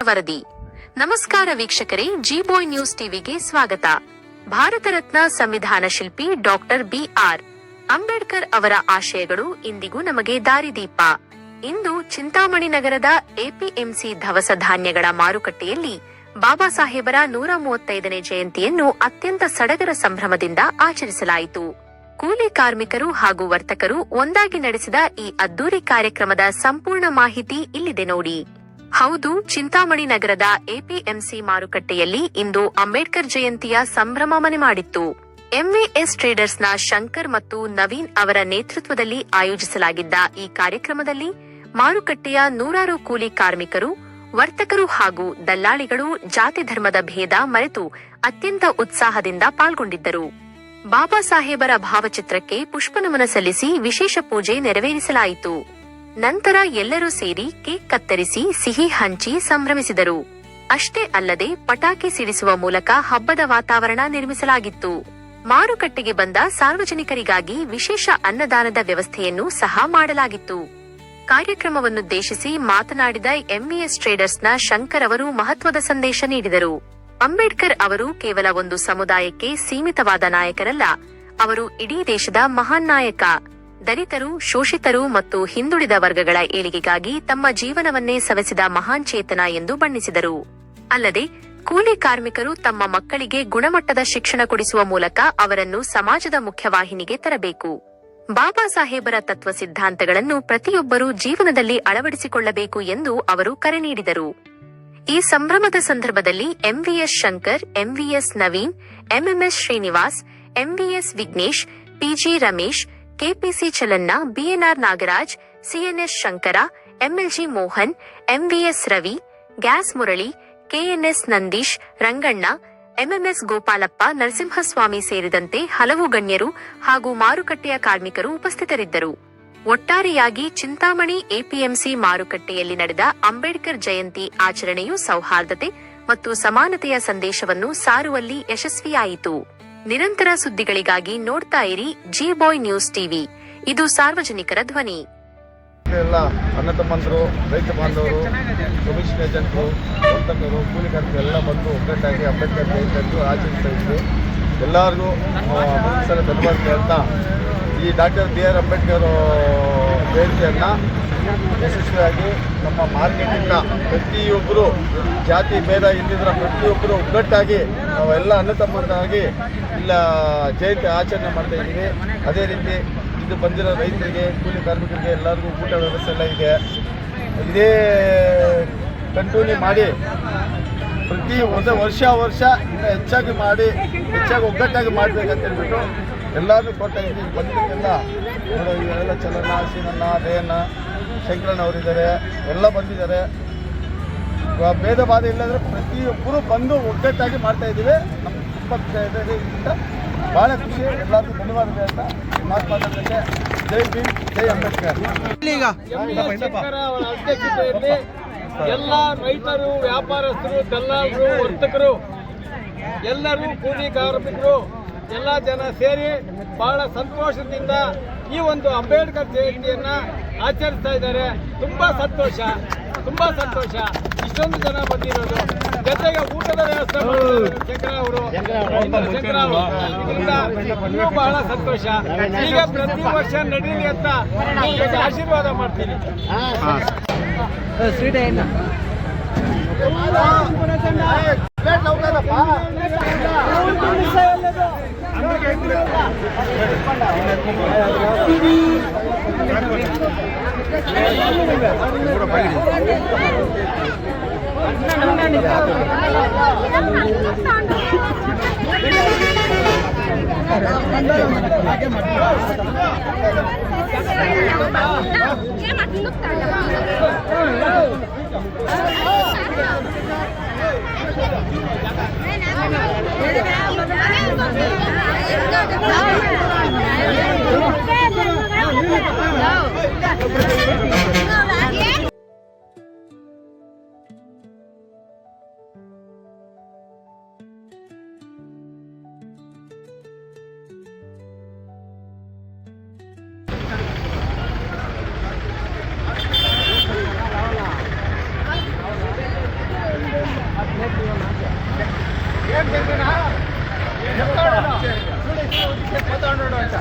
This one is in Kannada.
ವರದಿ. ನಮಸ್ಕಾರ ವೀಕ್ಷಕರೇ, ಜಿ ಬಾಯ್ ನ್ಯೂಸ್ ಟಿವಿಗೆ ಸ್ವಾಗತ. ಭಾರತ ರತ್ನ ಸಂವಿಧಾನ ಶಿಲ್ಪಿ ಡಾಕ್ಟರ್ ಬಿ.ಆರ್. ಅಂಬೇಡ್ಕರ್ ಅವರ ಆಶಯಗಳು ಇಂದಿಗೂ ನಮಗೆ ದಾರಿದೀಪ. ಇಂದು ಚಿಂತಾಮಣಿ ನಗರದ ಎಪಿಎಂಸಿ ದವಸ ಧಾನ್ಯಗಳ ಮಾರುಕಟ್ಟೆಯಲ್ಲಿ ಬಾಬಾ ಸಾಹೇಬರ 135ನೇ ಜಯಂತಿಯನ್ನು ಅತ್ಯಂತ ಸಡಗರ ಸಂಭ್ರಮದಿಂದ ಆಚರಿಸಲಾಯಿತು. ಕೂಲಿ ಕಾರ್ಮಿಕರು ಹಾಗೂ ವರ್ತಕರು ಒಂದಾಗಿ ನಡೆಸಿದ ಈ ಅದ್ದೂರಿ ಕಾರ್ಯಕ್ರಮದ ಸಂಪೂರ್ಣ ಮಾಹಿತಿ ಇಲ್ಲಿದೆ ನೋಡಿ. ಹೌದು, ಚಿಂತಾಮಣಿ ನಗರದ ಎಪಿಎಂಸಿ ಮಾರುಕಟ್ಟೆಯಲ್ಲಿ ಇಂದು ಅಂಬೇಡ್ಕರ್ ಜಯಂತಿಯ ಸಂಭ್ರಮ ಮನೆ ಮಾಡಿತ್ತು. ಎಂವಿಎಸ್ ಟ್ರೇಡರ್ಸ್ನ ಶಂಕರ್ ಮತ್ತು ನವೀನ್ ಅವರ ನೇತೃತ್ವದಲ್ಲಿ ಆಯೋಜಿಸಲಾಗಿದ್ದ ಈ ಕಾರ್ಯಕ್ರಮದಲ್ಲಿ ಮಾರುಕಟ್ಟೆಯ ನೂರಾರು ಕೂಲಿ ಕಾರ್ಮಿಕರು, ವರ್ತಕರು ಹಾಗೂ ದಲ್ಲಾಳಿಗಳು ಜಾತಿ ಧರ್ಮದ ಭೇದ ಮರೆತು ಅತ್ಯಂತ ಉತ್ಸಾಹದಿಂದ ಪಾಲ್ಗೊಂಡಿದ್ದರು. ಬಾಬಾ ಸಾಹೇಬರ ಭಾವಚಿತ್ರಕ್ಕೆ ಪುಷ್ಪನಮನ ಸಲ್ಲಿಸಿ ವಿಶೇಷ ಪೂಜೆ ನೆರವೇರಿಸಲಾಯಿತು. ನಂತರ ಎಲ್ಲರೂ ಸೇರಿ ಕೇಕ್ ಕತ್ತರಿಸಿ ಸಿಹಿ ಹಂಚಿ ಸಂಭ್ರಮಿಸಿದರು. ಅಷ್ಟೇ ಅಲ್ಲದೆ ಪಟಾಕಿ ಸಿಡಿಸುವ ಮೂಲಕ ಹಬ್ಬದ ವಾತಾವರಣ ನಿರ್ಮಿಸಲಾಗಿತ್ತು. ಮಾರುಕಟ್ಟೆಗೆ ಬಂದ ಸಾರ್ವಜನಿಕರಿಗಾಗಿ ವಿಶೇಷ ಅನ್ನದಾನದ ವ್ಯವಸ್ಥೆಯನ್ನು ಸಹ ಮಾಡಲಾಗಿತ್ತು. ಕಾರ್ಯಕ್ರಮವನ್ನುದ್ದೇಶಿಸಿ ಮಾತನಾಡಿದ ಎಂವಿಎಸ್ ಟ್ರೇಡರ್ಸ್ನ ಶಂಕರ್ ಅವರು ಮಹತ್ವದ ಸಂದೇಶ ನೀಡಿದರು. ಅಂಬೇಡ್ಕರ್ ಅವರು ಕೇವಲ ಒಂದು ಸಮುದಾಯಕ್ಕೆ ಸೀಮಿತವಾದ ನಾಯಕರಲ್ಲ, ಅವರು ಇಡೀ ದೇಶದ ಮಹಾನ್ ನಾಯಕ. ದಲಿತರು, ಶೋಷಿತರು ಮತ್ತು ಹಿಂದುಳಿದ ವರ್ಗಗಳ ಏಳಿಗೆಗಾಗಿ ತಮ್ಮ ಜೀವನವನ್ನೇ ಸವೆಸಿದ ಮಹಾನ್ ಚೇತನ ಎಂದು ಬಣ್ಣಿಸಿದರು. ಅಲ್ಲದೆ ಕೂಲಿ ಕಾರ್ಮಿಕರು ತಮ್ಮ ಮಕ್ಕಳಿಗೆ ಗುಣಮಟ್ಟದ ಶಿಕ್ಷಣ ಕೊಡಿಸುವ ಮೂಲಕ ಅವರನ್ನು ಸಮಾಜದ ಮುಖ್ಯವಾಹಿನಿಗೆ ತರಬೇಕು. ಬಾಬಾ ಸಾಹೇಬರ ತತ್ವ ಸಿದ್ಧಾಂತಗಳನ್ನು ಪ್ರತಿಯೊಬ್ಬರೂ ಜೀವನದಲ್ಲಿ ಅಳವಡಿಸಿಕೊಳ್ಳಬೇಕು ಎಂದು ಅವರು ಕರೆ ನೀಡಿದರು. ಈ ಸಂಭ್ರಮದ ಸಂದರ್ಭದಲ್ಲಿ ಎಂವಿಎಸ್ ಶಂಕರ್, ಎಂವಿಎಸ್ ನವೀನ್, ಎಂಎಂಎಸ್ ಶ್ರೀನಿವಾಸ್, ಎಂವಿಎಸ್ ವಿಘ್ನೇಶ್, ಪಿಜಿ ರಮೇಶ್, ಕೆಪಿಸಿ ಚಲನ್ನ, ಬಿಎನ್ಆರ್ ನಾಗರಾಜ್, ಸಿಎನ್ಎಸ್ ಶಂಕರ, ಎಂಎಲ್ಜಿ ಮೋಹನ್, ಎಂವಿಎಸ್ ರವಿ, ಗ್ಯಾಸ್ ಮುರಳಿ, ಕೆಎನ್ಎಸ್ ನಂದೀಶ್, ರಂಗಣ್ಣ, ಎಂಎಂಎಸ್ ಗೋಪಾಲಪ್ಪ, ನರಸಿಂಹಸ್ವಾಮಿ ಸೇರಿದಂತೆ ಹಲವು ಗಣ್ಯರು ಹಾಗೂ ಮಾರುಕಟ್ಟೆಯ ಕಾರ್ಮಿಕರು ಉಪಸ್ಥಿತರಿದ್ದರು. ಒಟ್ಟಾರೆಯಾಗಿ ಚಿಂತಾಮಣಿ ಎಪಿಎಂಸಿ ಮಾರುಕಟ್ಟೆಯಲ್ಲಿ ನಡೆದ ಅಂಬೇಡ್ಕರ್ ಜಯಂತಿ ಆಚರಣೆಯು ಸೌಹಾರ್ದತೆ ಮತ್ತು ಸಮಾನತೆಯ ಸಂದೇಶವನ್ನು ಸಾರುವಲ್ಲಿ ಯಶಸ್ವಿಯಾಯಿತು. ನಿರಂತರ ಸುದ್ದಿಗಳಿಗಾಗಿ ನೋಡ್ತಾ ಇರಿ ಜಿ ಬಾಯ್ ನ್ಯೂಸ್ ಟಿವಿ, ಇದು ಸಾರ್ವಜನಿಕರ ಧ್ವನಿ. ಎಲ್ಲ ಅಣ್ಣ ತಮ್ಮಂದರು, ರೈತ ಬಾಂಧವರು, ಕಮಿಷನ್ ಏಜೆಂಟರು, ವರ್ತಕರು, ಕೂಲಿ ಕಾರ್ಮಿಕರು ಎಲ್ಲ ಬಂದು ಒಗ್ಗಟ್ಟಾಗಿ ಅಂಬೇಡ್ಕರ್ ಜಯಂತಿ ಆಚರಿಸ್ತಾ ಇದ್ವಿ. ಎಲ್ಲರಿಗೂ ಸಲ ಧನ್ಯವಾದ ಹೇಳ್ತಾ, ಈ ಡಾಕ್ಟರ್ ಬಿ.ಆರ್. ಅಂಬೇಡ್ಕರ್ ಜಯಂತಿಯನ್ನು ಯಶಸ್ವಿಯಾಗಿ ನಮ್ಮ ಮಾರ್ಕೆಟಿಂದ ಪ್ರತಿಯೊಬ್ಬರು ಜಾತಿ ಭೇದ ಇಲ್ಲಿದ್ರೆ ಪ್ರತಿಯೊಬ್ಬರು ಒಗ್ಗಟ್ಟಾಗಿ ನಾವೆಲ್ಲ ಅಣ್ಣ ತಮ್ಮಂದಾಗಿ ಇಲ್ಲ ಜಯಂತಿ ಆಚರಣೆ ಮಾಡ್ತಾ ಇದ್ದೀವಿ. ಅದೇ ರೀತಿ ಇದು ಬಂದಿರೋ ರೈತರಿಗೆ, ಕೂಲಿ ಕಾರ್ಮಿಕರಿಗೆ ಎಲ್ಲರಿಗೂ ಊಟ ವ್ಯವಸ್ಥೆ ಎಲ್ಲ ಇದೆ. ಇದೇ ಕಂಟಿನ್ಯೂ ಮಾಡಿ ಪ್ರತಿ ವರ್ಷ ಇನ್ನೂ ಹೆಚ್ಚಾಗಿ ಮಾಡಿ ಹೆಚ್ಚಾಗಿ ಒಗ್ಗಟ್ಟಾಗಿ ಮಾಡಬೇಕಂತ ಹೇಳ್ಬಿಟ್ಟು ಎಲ್ಲರೂ ಕೊಡ್ತಾ ಇದ್ದೀವಿ. ಬಂದಿದ್ದೆಲ್ಲ ಎಲ್ಲ ಚಲನ, ಸೀನಣ್ಣ, ರೇಯಣ್ಣ, ಶಂಕರಣ್ಣ ಅವರಿದ್ದಾರೆ, ಎಲ್ಲ ಬಂದಿದ್ದಾರೆ. ಭೇದ ಬಾಧ ಇಲ್ಲಂದರೆ ಪ್ರತಿಯೊಬ್ಬರು ಬಂದು ಒಗ್ಗಟ್ಟಾಗಿ ಮಾಡ್ತಾ ಇದ್ದೀವಿ. ನಮ್ಮ ತುಂಬ ಇದರಿಂದ ಭಾಳ ಖುಷಿ. ಎಲ್ಲರಿಗೂ ಧನ್ಯವಾದ ಅಂತ ಮಾತಾಡೋದಕ್ಕೆ ಜೈ ಭೀಮ್, ಜೈ ಅಂಬೇಡ್ಕರ್. ಅವರ ಅಧ್ಯಕ್ಷತೆಯಲ್ಲಿ ಎಲ್ಲ ರೈತರು, ವ್ಯಾಪಾರಸ್ಥರು, ದಲ್ಲಾಳರು, ವರ್ತಕರು, ಎಲ್ಲರೂ ಕೂಲಿ ಕಾರ್ಮಿಕರು ಎಲ್ಲ ಜನ ಸೇರಿ ಬಹಳ ಸಂತೋಷದಿಂದ ಈ ಒಂದು ಅಂಬೇಡ್ಕರ್ ಜಯಂತಿಯನ್ನ ಆಚರಿಸ್ತಾ ಇದ್ದಾರೆ. ತುಂಬಾ ಸಂತೋಷ. ಇಷ್ಟೊಂದು ಜನ ಬಂದಿರೋದು, ಜೊತೆಗೆ ಊಟದ ವ್ಯವಸ್ಥೆ ಮಾಡಿದ್ದಾರೆ ಶಂಕರ ಅವರು. ಇದರಿಂದ ಇನ್ನೂ ಬಹಳ ಸಂತೋಷ. ಈಗ ಪ್ರತಿ ವರ್ಷ ನಡೀಲಿ ಅಂತ ಆಶೀರ್ವಾದ ಮಾಡ್ತೀನಿ. చూడు, ఉదికే పోతా ఉన్నాడు అంట.